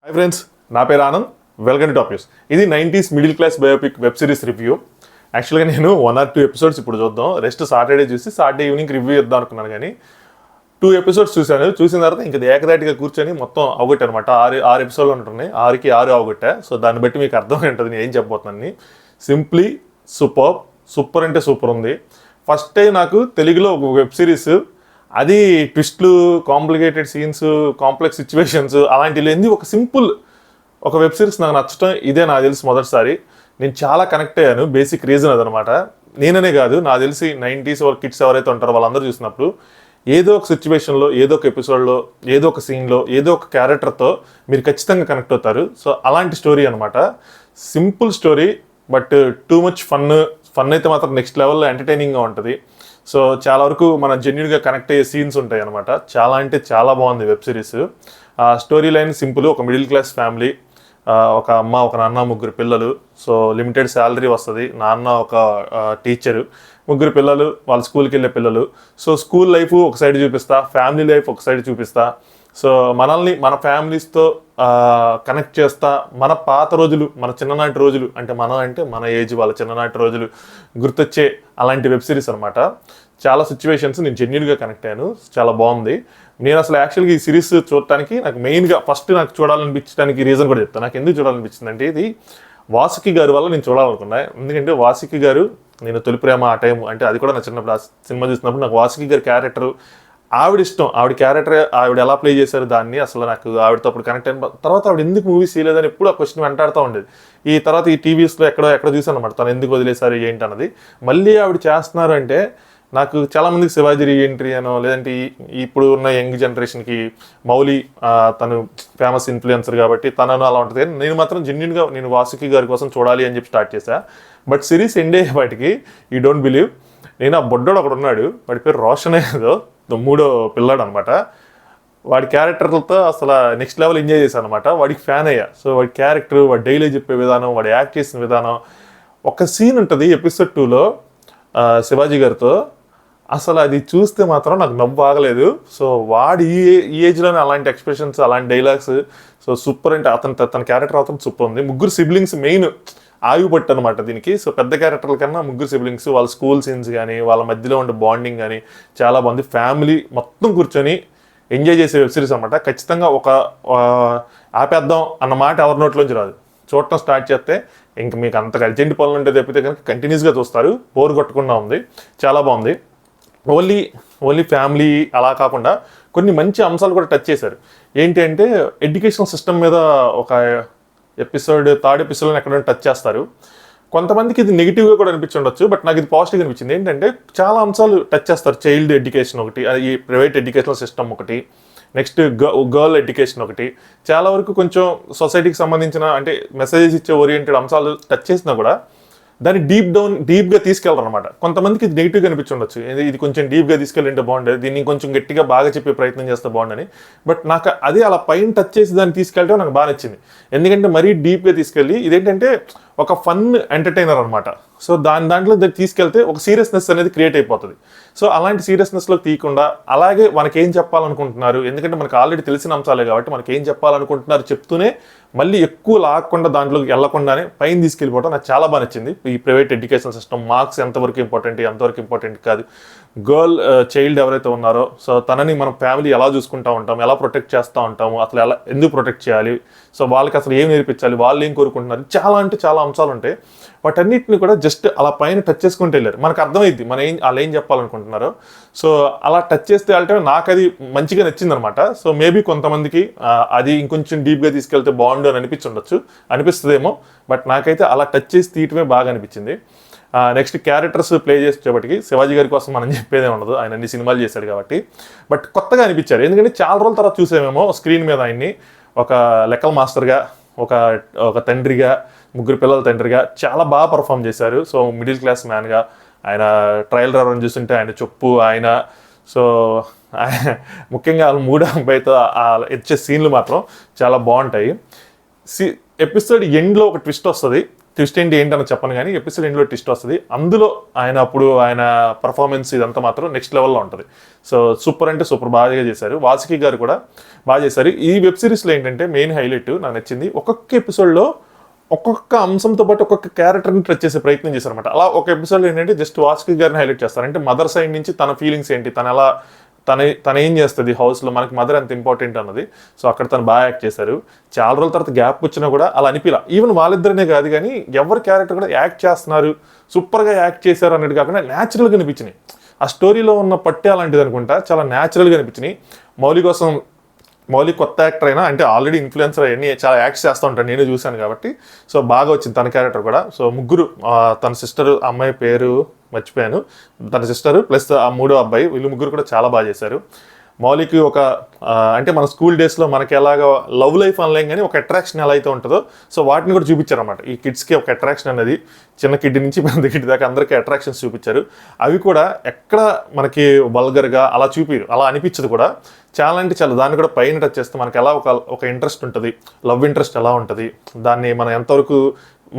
Hi friends, నా పేరు Anand. Welcome to top news. ఇది 90s middle class biopic web series review. యాక్చువల్గా నేను 1 or 2 ఎపిసోడ్స్ ఇప్పుడు చూద్దాం, రెస్ట్ సాటర్డే చూసి సాటర్డే ఈవినింగ్ రివ్యూ ఇద్దాం అనుకున్నాను. కానీ 2 ఎపిసోడ్స్ చూశాను. చూసిన తర్వాత ఇంకా ఏకదాటిగా కూర్చొని మొత్తం అవగొట్టాను అనమాట. 6 ఎపిసోడ్లు ఉంటున్నాయి, 6కి 6 అవగొట్టా. సో దాన్ని బట్టి మీకు అర్థం ఉంటుంది నేను ఏం చెప్పబోతున్నాను. సింప్లీ సూపర్ అంటే సూపర్ ఉంది. ఫస్ట్ టైం నాకు తెలుగులో ఒక వెబ్ సిరీస్, అది ట్విస్ట్లు, కాంప్లికేటెడ్ సీన్స్, కాంప్లెక్స్ సిచ్యువేషన్స్ అలాంటివి లేని ఒక వెబ్ సిరీస్ నాకు నచ్చటం ఇదే. నాకు తెలిసి మొదటిసారి నేను చాలా కనెక్ట్ అయ్యాను. బేసిక్ రీజన్ అదనమాట. నేననే కాదు, నాకు తెలిసి 90s కిడ్స్ ఎవరైతే ఉంటారో వాళ్ళందరూ చూసినప్పుడు ఏదో ఒక సిచ్యువేషన్లో, ఏదో ఒక ఎపిసోడ్లో, ఏదో ఒక సీన్లో, ఏదో ఒక క్యారెక్టర్తో మీరు ఖచ్చితంగా కనెక్ట్ అవుతారు. సో అలాంటి స్టోరీ అనమాట. Simple story, but too much fun అయితే మాత్రం నెక్స్ట్ లెవెల్లో ఎంటర్టైనింగ్గా ఉంటుంది. సో చాలా వరకు మనం జెన్యున్గా కనెక్ట్ అయ్యే సీన్స్ ఉంటాయి అనమాట. చాలా అంటే చాలా బాగుంది web series. Story line simple. ఒక మిడిల్ క్లాస్ ఫ్యామిలీ, ఒక అమ్మ, ఒక నాన్న, 3 పిల్లలు. సో లిమిటెడ్ శాలరీ వస్తుంది. నాన్న ఒక టీచరు, 3 పిల్లలు, వాళ్ళ స్కూల్కి వెళ్ళే పిల్లలు. సో స్కూల్ లైఫ్ ఒక సైడ్ చూపిస్తా, ఫ్యామిలీ లైఫ్ ఒక సైడ్ చూపిస్తా. సో మనల్ని మన ఫ్యామిలీస్తో కనెక్ట్ చేస్తా, మన పాత రోజులు, మన చిన్ననాటి రోజులు, అంటే మన ఏజ్ వాళ్ళ చిన్ననాటి రోజులు గుర్తొచ్చే అలాంటి వెబ్ సిరీస్ అనమాట. చాలా సిచ్యువేషన్స్ నేను జెన్యున్గా కనెక్ట్ అయ్యాను. చాలా బాగుంది. నేను అసలు యాక్చువల్గా ఈ సిరీస్ చూడటానికి నాకు మెయిన్గా ఫస్ట్ నాకు చూడాలనిపించడానికి రీజన్ కూడా చెప్తాను. నాకు ఎందుకు చూడాలనిపించింది అంటే, ఇది వాసుకి గారి వల్ల నేను చూడాలనుకున్నా. ఎందుకంటే వాసుకి గారు, నేను తొలి ప్రేమ ఆ టైం అంటే అది కూడా నా చిన్నప్పుడు ఆ సినిమా చూసినప్పుడు నాకు వాసుకి గారి క్యారెక్టర్, ఆవిడ ఇష్టం. ఆవిడ క్యారెక్టర్, ఆవిడ ఎలా ప్లే చేశారు దాన్ని, అసలు నాకు ఆవిడతో అప్పుడు కనెక్ట్ అయిన తర్వాత ఆవిడ ఎందుకు మూవీస్ చేయలేదని ఎప్పుడు ఆ క్వశ్చన్ వెంటాడుతూ ఉండేది. ఈ తర్వాత ఈ టీవీస్లో ఎక్కడ చూసాను అనమాట తను ఎందుకు వదిలేశారు ఏంటి అన్నది. మళ్ళీ ఆవిడ చేస్తున్నారు అంటే నాకు చాలామందికి శివాజీ రీఎంట్రీ అనో, లేదంటే ఇప్పుడు ఉన్న యంగ్ జనరేషన్కి మౌలి తను ఫేమస్ ఇన్ఫ్లుయెన్సర్ కాబట్టి తనను అలా ఉంటుంది. నేను మాత్రం జెన్యున్గా నేను వాసుకి గారి కోసం చూడాలి అని చెప్పి స్టార్ట్ చేశా. బట్ సిరీస్ ఎండ్ అయ్యే వాటికి యూ డోంట్ బిలీవ్, నేను ఆ బొడ్డోడు ఒకడు ఉన్నాడు, వాడి పేరు రోషన్ ఏదో, 3వ పిల్లాడు అనమాట. వాడి క్యారెక్టర్లతో అసలు నెక్స్ట్ లెవెల్ ఎంజాయ్ చేశాను అనమాట. వాడికి ఫ్యాన్ అయ్యా. సో వాడి క్యారెక్టర్, వాడి డైలీ చెప్పే విధానం, వాడు యాక్ట్ చేసిన విధానం. ఒక సీన్ ఉంటుంది ఎపిసోడ్ 2లో శివాజీ గారితో, అసలు అది చూస్తే మాత్రం నాకు నవ్వు ఆగలేదు. సో వాడు ఈ ఏజ్లోనే అలాంటి ఎక్స్ప్రెషన్స్, అలాంటి డైలాగ్స్, సో సూపర్. అంటే తన క్యారెక్టర్ అతను సూపర్ ఉంది. 3 సిబ్లింగ్స్ మెయిన్ ఆయుపట్టు అనమాట దీనికి. సో పెద్ద క్యారెక్టర్ల కన్నా 3 సిబ్లింగ్స్, వాళ్ళ స్కూల్ సీన్స్ కానీ, వాళ్ళ మధ్యలో ఉండే బాండింగ్ కానీ చాలా బాగుంది. ఫ్యామిలీ మొత్తం కూర్చొని ఎంజాయ్ చేసే వెబ్ సిరీస్ అనమాట. ఖచ్చితంగా ఒక ఆపేద్దాం అన్న మాట ఎవరి నోట్లోంచి రాదు. చూడటం స్టార్ట్ చేస్తే ఇంక మీకు అంతగా అర్జెంట్ పనులు ఉంటే తప్పితే కనుక కంటిన్యూస్గా చూస్తారు, బోర్ కొట్టకుండా ఉంది. చాలా బాగుంది. ఓన్లీ ఫ్యామిలీ అలా కాకుండా కొన్ని మంచి అంశాలు కూడా టచ్ చేశారు. ఏంటి అంటే ఎడ్యుకేషనల్ సిస్టమ్ మీద ఒక ఎపిసోడ్, 3rd ఎపిసోడ్లో ఎక్కడైనా టచ్ చేస్తారు. కొంతమందికి ఇది నెగిటివ్గా కూడా అనిపించుండొచ్చు, బట్ నాకు ఇది పాజిటివ్గా అనిపించింది. ఏంటంటే చాలా అంశాలు టచ్ చేస్తారు. చైల్డ్ ఎడ్యుకేషన్ ఒకటి, ఈ ప్రైవేట్ ఎడ్యుకేషనల్ సిస్టమ్ ఒకటి, నెక్స్ట్ గర్ల్ ఎడ్యుకేషన్ ఒకటి. చాలా వరకు కొంచెం సొసైటీకి సంబంధించిన అంటే మెసేజెస్ ఇచ్చే ఓరియంటెడ్ అంశాలు టచ్ చేసినా కూడా దాన్ని డీప్గా తీసుకెళ్ళరు అనమాట. కొంతమందికి ఇది నెగిటివ్గా అనిపించుండొచ్చు, ఇది కొంచెం డీప్గా తీసుకెళ్ళింటే బాగుండేది, దీన్ని కొంచెం గట్టిగా బాగా చెప్పే ప్రయత్నం చేస్తే బాగుండని. బట్ నాకు అదే అలా పైన టచ్ చేసి దాన్ని తీసుకెళ్ళడం నాకు బాగా నచ్చింది. ఎందుకంటే మరీ డీప్గా తీసుకెళ్ళి ఇదేంటంటే ఒక ఫన్ ఎంటర్టైనర్ అనమాట. సో దాంట్లో తీసుకెళ్తే ఒక సీరియస్నెస్ అనేది క్రియేట్ అయిపోతుంది. సో అలాంటి సీరియస్నెస్లో తీయకుండా అలాగే మనకి ఏం చెప్పాలనుకుంటున్నారు, ఎందుకంటే మనకు ఆల్రెడీ తెలిసిన అంశాలే కాబట్టి మనకి ఏం చెప్పాలనుకుంటున్నారు చెప్తూనే మళ్ళీ ఎక్కువ లాగకుండా దాంట్లోకి వెళ్లకుండానే పైన తీసుకెళ్ళిపోవడం నాకు చాలా బాగా నచ్చింది. ఈ ప్రైవేట్ ఎడ్యుకేషన్ సిస్టమ్, మార్క్స్ ఎంతవరకు ఇంపార్టెంట్, ఎంతవరకు ఇంపార్టెంట్ కాదు, చైల్డ్ ఎవరైతే ఉన్నారో సో తనని మనం ఫ్యామిలీ ఎలా చూసుకుంటూ ఉంటాం, ఎలా ప్రొటెక్ట్ చేస్తూ ఉంటాము, అసలు ఎందుకు ప్రొటెక్ట్ చేయాలి, సో వాళ్ళకి అసలు ఏం నేర్పించాలి, వాళ్ళు ఏం కోరుకుంటున్నారు, చాలా అంటే చాలా అంశాలు ఉంటాయి. వాటన్నిటిని కూడా జస్ట్ అలా పైన టచ్ చేసుకుంటూ వెళ్ళారు. మనకు అర్థమైద్ది వాళ్ళు ఏం చెప్పాలనుకుంటున్నారో. సో అలా టచ్ చేస్తే అంటే నాకు అది మంచిగా నచ్చింది అనమాట. సో మేబీ కొంతమందికి అది ఇంకొంచెం డీప్గా తీసుకెళ్తే బాగుండు అని అనిపిస్తుందేమో, బట్ నాకైతే అలా టచ్ చేసి తీయటమే బాగా అనిపించింది. నెక్స్ట్ క్యారెక్టర్స్ ప్లే చేసేటప్పటికి శివాజీ గారి కోసం మనం చెప్పేదే ఉండదు, ఆయన అన్ని సినిమాలు చేశాడు కాబట్టి. బట్ కొత్తగా అనిపించారు, ఎందుకంటే చాలా రోజుల తర్వాత చూసామేమో స్క్రీన్ మీద ఆయన్ని ఒక లెక్కల మాస్టర్గా, ఒక తండ్రిగా, 3 పిల్లల తండ్రిగా చాలా బాగా పర్ఫామ్ చేశారు. సో మిడిల్ క్లాస్ మ్యాన్గా ఆయన ట్రయల్ రన్ చూస్తుంటే ఆయన చెప్పు ఆయన, సో ముఖ్యంగా వాళ్ళు 3వ అబ్బాయితో ఇచ్చే సీన్లు మాత్రం చాలా బాగుంటాయి. ఎపిసోడ్ ఎండ్లో ఒక ట్విస్ట్ వస్తుంది. ట్విస్ట్ ఏంటని చెప్పను కానీ ఎపిసోడ్ ఎండ్లో ట్విస్ట్ వస్తుంది. అందులో ఆయన పర్ఫార్మెన్స్ ఇదంతా మాత్రం నెక్స్ట్ లెవెల్లో ఉంటుంది. సో సూపర్ అంటే సూపర్ బాగా చేశారు. వాసుకి గారు కూడా బాగా చేశారు. ఈ వెబ్ సిరీస్లో ఏంటంటే మెయిన్ హైలైట్ నాకు నచ్చింది, ఒక్కొక్క ఎపిసోడ్లో ఒక్కొక్క అంశంతో పాటు ఒక్కొక్క క్యారెక్టర్ని టచ్ చేసే ప్రయత్నం చేశారనమాట. అలా ఒక ఎపిసోడ్లో ఏంటంటే జస్ట్ వాసుకి గారిని హైలైట్ చేస్తారు. అంటే మదర్ సైడ్ నుంచి తన ఫీలింగ్స్ ఏంటి, తన ఏం చేస్తుంది హౌస్లో, మనకి మదర్ ఎంత ఇంపార్టెంట్ అన్నది. సో అక్కడ తను బాగా యాక్ట్ చేశారు. చాలా రోజుల తర్వాత గ్యాప్ వచ్చినా కూడా అలా అనిపిలా. ఈవెన్ వాళ్ళిద్దరినే కాదు కానీ ఎవరి క్యారెక్టర్ కూడా యాక్ట్ చేస్తున్నారు, సూపర్గా యాక్ట్ చేశారు అన్నట్టు కాకుండా న్యాచురల్గా అనిపించినాయి. ఆ స్టోరీలో ఉన్న పట్టే అలాంటిది అనుకుంటా, చాలా న్యాచురల్గా అనిపించినాయి. మౌలి కొత్త యాక్టర్ అయినా, అంటే ఆల్రెడీ ఇన్ఫ్లుయెన్సర్ అవన్నీ చాలా యాక్ట్ చేస్తూ ఉంటాను, నేను చూశాను కాబట్టి. సో బాగా వచ్చింది తన క్యారెక్టర్ కూడా. సో ముగ్గురు, తన సిస్టర్, అమ్మాయి పేరు మర్చిపోయాను, తన సిస్టర్ ప్లస్ ఆ మూడో అబ్బాయి, వీళ్ళు ముగ్గురు కూడా చాలా బాగా చేశారు. మౌలికి అంటే మన స్కూల్ డేస్లో మనకి ఎలాగ లవ్ లైఫ్ అనలేం కానీ ఒక అట్రాక్షన్ ఎలా అయితే ఉంటుందో, సో వాటిని కూడా చూపించారన్నమాట. ఈ కిడ్స్కి ఒక అట్రాక్షన్ అనేది చిన్న కిడ్ నుంచి పెద్ద కిడ్ దాకా అందరికీ అట్రాక్షన్స్ చూపించారు. అవి కూడా ఎక్కడ మనకి వల్గర్గా అలా అలా అనిపించదు కూడా. చాలా అంటే చాలా దాన్ని కూడా పైన టచ్ చేస్తే మనకి ఎలా ఒక ఇంట్రెస్ట్ ఉంటుంది, లవ్ ఇంట్రెస్ట్ ఎలా ఉంటుంది, దాన్ని మనం ఎంతవరకు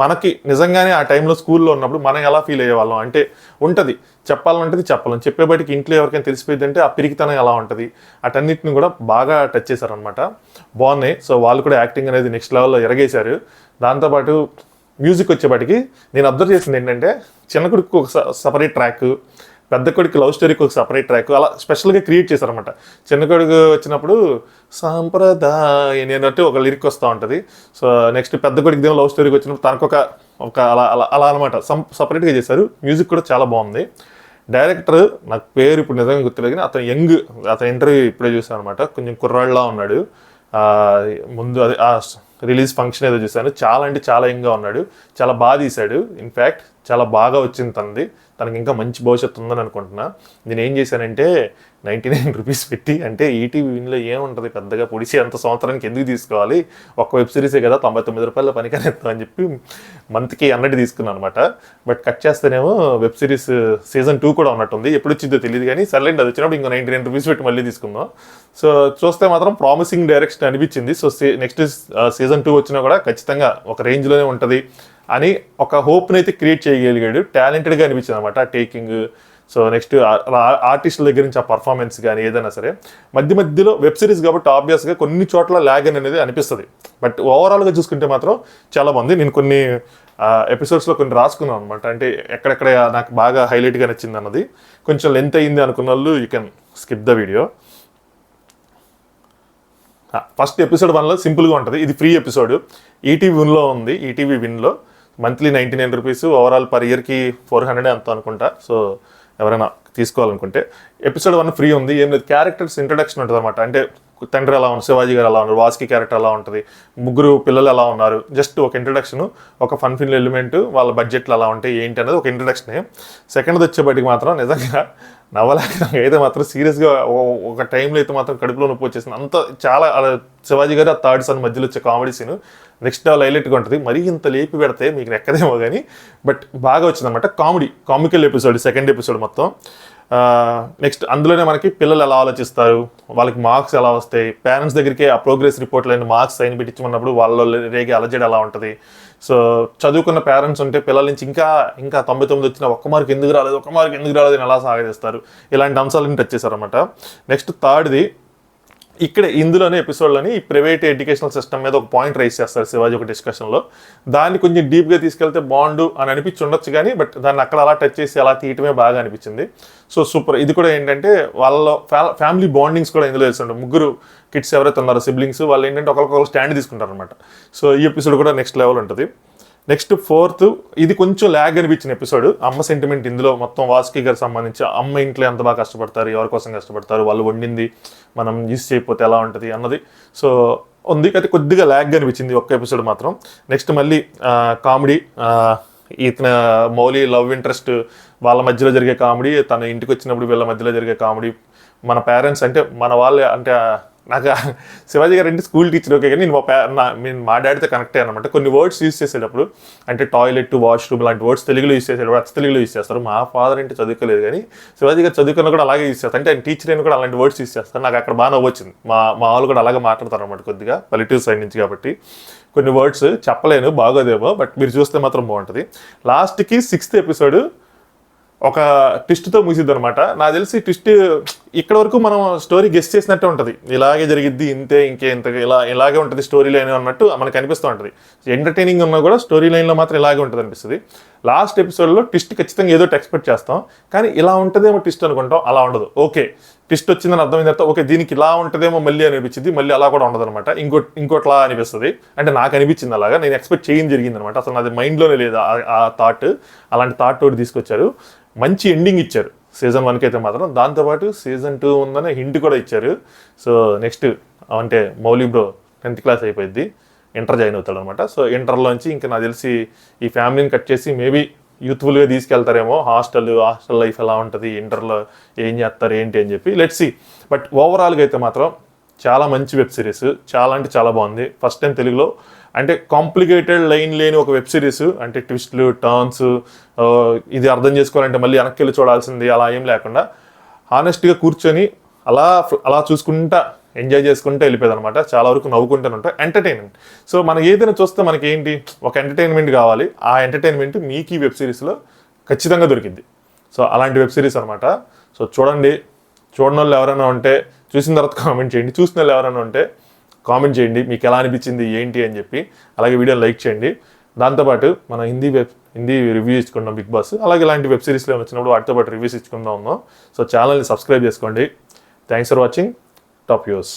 మనకి నిజంగానే ఆ టైంలో స్కూల్లో ఉన్నప్పుడు మనం ఎలా ఫీల్ అయ్యేవాళ్ళం అంటే ఉంటుంది, చెప్పాలంటే చెప్పలేం, చెప్పేబడికి ఇంట్లో ఎవరికైనా తెలిసిపోయింది అంటే ఆ పిరికితనం ఎలా ఉంటుంది, అటన్నిటిని కూడా బాగా టచ్ చేశారనమాట. బాగున్నాయి. సో వాళ్ళు కూడా యాక్టింగ్ అనేది నెక్స్ట్ లెవెల్లో ఎరగేశారు. దాంతోపాటు మ్యూజిక్ వచ్చేపాటికి నేను అబ్జర్వ్ చేసింది ఏంటంటే, చిన్న కొడుకు ఒక సపరేట్ ట్రాక్, పెద్ద కొడుకు లవ్ స్టోరీకి ఒక సపరేట్ ట్రాక్ అలా స్పెషల్గా క్రియేట్ చేశారనమాట. చిన్న కొడుకు వచ్చినప్పుడు సాంప్రదాయ అన్నట్టు ఒక లిరిక్ వస్తూ ఉంటుంది. సో నెక్స్ట్ పెద్ద కొడుకు దేమో లవ్ స్టోరీకి వచ్చినప్పుడు తనకు ఒక అలా అలా అలా అనమాట సపరేట్గా చేశారు. మ్యూజిక్ కూడా చాలా బాగుంది. డైరెక్టర్ నాకు పేరు ఇప్పుడు నిజంగా గుర్తులేదు కానీ అతను ఇంటర్వ్యూ ఇప్పుడే చూసాను అనమాట. కొంచెం కుర్రాళ్ళలా ఉన్నాడు. ముందు అది రిలీజ్ ఫంక్షన్ ఏదో చూశాను, చాలా అంటే చాలా యంగ్గా ఉన్నాడు, చాలా బాగా తీశాడు. ఇన్ఫ్యాక్ట్ చాలా బాగా వచ్చింది తనకి ఇంకా మంచి భవిష్యత్తు ఉందని అనుకుంటున్నా. నేను ఏం చేశానంటే 99 రూపీస్ పెట్టి, అంటే ఈటీవీ విన్లో ఏముంటుంది పెద్దగా పొడిచి అంత సంవత్సరానికి ఎందుకు తీసుకోవాలి, ఒక్క వెబ్ సిరీసే కదా, 99 రూపాయల పనికనేస్తాం అని చెప్పి మంత్కి అన్నట్టు తీసుకున్నాను అనమాట. బట్ కట్ చేస్తేనేమో వెబ్ సిరీస్ సీజన్ 2 కూడా ఉన్నట్టుంది, ఎప్పుడు వచ్చిందో తెలియదు కానీ సర్లేండి, అది వచ్చినప్పుడు ఇంకో 99 రూపీస్ పెట్టి మళ్ళీ తీసుకుందాం. సో చూస్తే మాత్రం ప్రామిసింగ్ డైరెక్షన్ అనిపించింది. సో నెక్స్ట్ సీజన్ 2 వచ్చినా కూడా ఖచ్చితంగా ఒక రేంజ్లోనే ఉంటుంది అని ఒక హోప్ని అయితే క్రియేట్ చేయగలిగాడు. టాలెంటెడ్గా అనిపించింది అనమాట టేకింగ్. సో నెక్స్ట్ ఆర్టిస్టుల దగ్గర నుంచి ఆ పర్ఫార్మెన్స్ కానీ ఏదైనా సరే, మధ్యలో వెబ్ సిరీస్ కాబట్టి ఆబ్వియస్గా కొన్ని చోట్ల ల్యాగ్ అనేది అనిపిస్తుంది. బట్ ఓవరాల్గా చూసుకుంటే మాత్రం చాలా బాగుంది. నేను కొన్ని ఎపిసోడ్స్లో కొన్ని రాసుకున్నాను అనమాట, అంటే ఎక్కడెక్కడ నాకు బాగా హైలైట్గా నచ్చింది అన్నది. కొంచెం లెంత్ అయ్యింది అనుకున్న వాళ్ళు you can skip the video. First episode 1లో సింపుల్గా ఉంటుంది. ఇది ఫ్రీ ఎపిసోడ్, ఈటీవీ విన్లో ఉంది. ఈటీవీ విన్లో మంత్లీ 99 రూపీస్, ఓవరాల్ పర్ ఇయర్కి 400 అంత అనుకుంటా. సో ఎవరైనా తీసుకోవాలనుకుంటే ఎపిసోడ్ 1 ఫ్రీ ఉంది. ఏం లేదు, క్యారెక్టర్స్ ఇంట్రడక్షన్ ఉంటుంది అనమాట. అంటే తండ్రి ఎలా ఉన్నారు, శివాజీ గారు ఎలా ఉన్నారు, వాసుకి క్యారెక్టర్ ఎలా ఉంటుంది, ముగ్గురు పిల్లలు ఎలా ఉన్నారు, జస్ట్ ఒక ఇంట్రడక్షన్, ఒక ఫన్ ఫిల్ ఎలిమెంట్, వాళ్ళ బడ్జెట్లు ఎలా ఉంటాయి ఏంటి అనేది ఒక ఇంట్రడక్షనే. సెకండ్ది వచ్చేపటికి మాత్రం నిజంగా నవ్వలేక అయితే మాత్రం సీరియస్గా ఒక టైంలో అయితే మాత్రం కడుపులో నొప్పి వచ్చేసింది. అంత చాలా శివాజీ గారు ఆ థర్డ్ సన్ మధ్యలో వచ్చే కామెడీ సీన్ నెక్స్ట్ హైలైట్గా ఉంటుంది. మరీ ఇంత లేపి పెడితే మీకు ఎక్కదేమో కానీ, బట్ బాగా వచ్చిందన్నమాట. కామికల్ ఎపిసోడ్ సెకండ్ ఎపిసోడ్ మొత్తం. నెక్స్ట్ అందులోనే మనకి పిల్లలు ఎలా ఆలోచిస్తారు, వాళ్ళకి మార్క్స్ ఎలా వస్తాయి, పేరెంట్స్ దగ్గరికి ఆ ప్రోగ్రెస్ రిపోర్ట్లైన మార్క్స్ సైన్ పెట్టించమన్నప్పుడు వాళ్ళలో రేగే అలజడి ఎలా ఉంటుంది. సో చదువుకున్న పేరెంట్స్ ఉంటే పిల్లల నుంచి ఇంకా 99 వచ్చిన ఒక్క మార్క్ ఎందుకు రాలేదు అని ఎలా సాగదీస్తారు, ఇలాంటి అంశాలను టచ్ చేశారన్నమాట. నెక్స్ట్ థర్డ్ది ఇందులోనే ఎపిసోడ్లోని ఈ ప్రైవేట్ ఎడ్యుకేషనల్ సిస్టమ్ మీద ఒక పాయింట్ రైజ్ చేస్తారు శివాజీ ఒక డిస్కషన్లో. దాన్ని కొంచెం డీప్గా తీసుకెళ్తే బాగుండు అని అనిపించి ఉండొచ్చు కానీ, బట్ దాన్ని అక్కడ అలా టచ్ చేసి అలా తీయటమే బాగా అనిపించింది. So super. ఇది కూడా ఏంటంటే వాళ్ళ ఫ్యామిలీ బాండింగ్స్ కూడా ఇందులో వేస్తుంటారు. ముగ్గురు కిడ్స్ ఎవరైతే ఉన్నారో సిబ్లింగ్స్, వాళ్ళు ఏంటంటే ఒకరికొకరు స్టాండ్ తీసుకుంటారు అనమాట. సో ఈ ఎపిసోడ్ కూడా నెక్స్ట్ లెవెల్ ఉంటుంది. నెక్స్ట్ ఫోర్త్, ఇది కొంచెం ల్యాగ్ అనిపించిన ఎపిసోడ్. అమ్మ సెంటిమెంట్ ఇందులో మొత్తం వాసుకి గారికి సంబంధించి, అమ్మ ఇంట్లో ఎంత బాగా కష్టపడతారు, ఎవరి కోసం కష్టపడతారు, వాళ్ళు వండింది మనం యూస్ చేయకపోతే ఎలా ఉంటుంది అన్నది సో ఉంది. అయితే కొద్దిగా ల్యాగ్ అనిపించింది ఒక్క ఎపిసోడ్ మాత్రం. నెక్స్ట్ మళ్ళీ కామెడీ, ఇతను మౌలి లవ్ ఇంట్రెస్ట్ వాళ్ళ మధ్యలో జరిగే కామెడీ, తన ఇంటికి వచ్చినప్పుడు వీళ్ళ మధ్యలో జరిగే కామెడీ, మన పేరెంట్స్ అంటే మన వాళ్ళే అంటే నాకు శివాజీ గారు అంటే స్కూల్ టీచర్ ఓకే, కానీ నేను మా డాడీతో కనెక్ట్ అయ్యాను అనమాట. కొన్ని వర్డ్స్ యూస్ చేసేటప్పుడు అంటే టాయిలెట్, వాష్రూమ్ లాంటి వర్డ్స్ తెలుగులో యూస్ చేసేటప్పుడు అచ్చ తెలుగులో యూస్ చేస్తారు. మా ఫాదర్ అంటే చదువుకోలేదు, కానీ శివాజీ గారు చదువుకున్న కూడా అలాగే యూస్ చేస్తారు. అంటే ఆయన టీచర్ అయినా కూడా అలాంటి వర్డ్స్ యూస్ చేస్తారు. నాకు అక్కడ బాగా నవ్వొచ్చింది. మా వాళ్ళు కూడా అలాగే మాట్లాడతారు అనమాట, కొద్దిగా పల్లెటూరు సైడ్ నుంచి కాబట్టి. కొన్ని వర్డ్స్ చెప్పలేను, బాగోదేమో, బట్ మీరు చూస్తే మాత్రం బాగుంటుంది. లాస్ట్కి 6th ఎపిసోడ్ ఒక ట్విస్ట్తో ముగిసిద్ది అనమాట. నాకు తెలిసి ట్విస్ట్ ఇక్కడ వరకు మనం స్టోరీ గెస్ట్ చేసినట్టే ఉంటుంది. ఇలాగే జరిగిద్ది, ఇంతే, ఇంత ఇలాగే ఉంటుంది స్టోరీ లైన్ అన్నట్టు మనకు అనిపిస్తూ ఉంటుంది. ఎంటర్టైనింగ్ ఉన్నా కూడా స్టోరీ లైన్లో మాత్రం ఇలాగే ఉంటుంది అనిపిస్తుంది. లాస్ట్ ఎపిసోడ్లో ట్విస్ట్ ఖచ్చితంగా ఏదో ఎక్స్పెక్ట్ చేస్తాం, కానీ ఇలా ఉంటుందేమో ట్విస్ట్ అనుకుంటాం, అలా ఉండదు. ఓకే ట్విస్ట్ వచ్చిందని అర్థమైన తర్వాత ఓకే దీనికి ఇలా ఉంటుందేమో మళ్ళీ అనిపించింది, మళ్ళీ అలా కూడా ఉండదు అనమాట. ఇంకోట్లా అనిపిస్తుంది. అంటే నాకు అనిపించింది అలాగా, నేను ఎక్స్పెక్ట్ చేయని జరిగింది అనమాట. అసలు నాది మైండ్లోనే లేదు ఆ థాట్. అలాంటి థాట్ ఒకటి తీసుకొచ్చారు. మంచి ఎండింగ్ ఇచ్చారు సీజన్ 1కి అయితే మాత్రం. దాంతోపాటు సీజన్ 2 ఉందని హింట్ కూడా ఇచ్చారు. సో నెక్స్ట్ అంటే మౌలి బ్రో 10th క్లాస్ అయిపోయింది, ఇంటర్ జాయిన్ అవుతాడు అనమాట. సో ఇంటర్లోంచి ఇంకా నాకు తెలిసి ఈ ఫ్యామిలీని కట్ చేసి మేబీ యూత్ఫుల్గా తీసుకెళ్తారేమో. హాస్టల్ లైఫ్ ఎలా ఉంటుంది, ఇంటర్లో ఏం చేస్తారు ఏంటి అని చెప్పి లెట్స్ సీ. బట్ ఓవరాల్గా అయితే మాత్రం చాలా మంచి వెబ్ సిరీస్, చాలా అంటే చాలా బాగుంది. ఫస్ట్ టైం తెలుగులో అంటే కాంప్లికేటెడ్ లైన్ లేని ఒక వెబ్ సిరీస్, అంటే ట్విస్ట్లు, టర్న్స్, ఇది అర్థం చేసుకోవాలంటే మళ్ళీ వెనక్కి వెళ్ళి చూడాల్సింది అలా ఏం లేకుండా హానెస్ట్గా కూర్చొని అలా చూసుకుంటా ఎంజాయ్ చేసుకుంటూ వెళ్ళిపోయేది అనమాట. చాలా వరకు నవ్వుకుంటూనే ఉంటాయి. ఎంటర్టైన్మెంట్. సో మనకి ఏదైనా చూస్తే మనకి ఏంటి, ఒక ఎంటర్టైన్మెంట్ కావాలి. ఆ ఎంటర్టైన్మెంట్ మీకు ఈ వెబ్ సిరీస్లో ఖచ్చితంగా దొరికింది. సో అలాంటి వెబ్ సిరీస్ అనమాట. సో చూడండి. చూడని వాళ్ళు ఎవరైనా ఉంటే చూసిన తర్వాత కామెంట్ చేయండి, చూసిన వాళ్ళు ఎవరైనా ఉంటే కామెంట్ చేయండి మీకు ఎలా అనిపించింది ఏంటి అని చెప్పి. అలాగే వీడియోని లైక్ చేయండి. దాంతోపాటు మన హిందీ రివ్యూ ఇచ్చుకుందాం బిగ్ బాస్. అలాగే ఇలాంటి వెబ్ సిరీస్లో వచ్చినప్పుడు వాటితో పాటు రివ్యూస్ ఇచ్చుకుందాం ఉన్నాం. సో ఛానల్ని సబ్స్క్రైబ్ చేసుకోండి. Thanks for watching. Top views.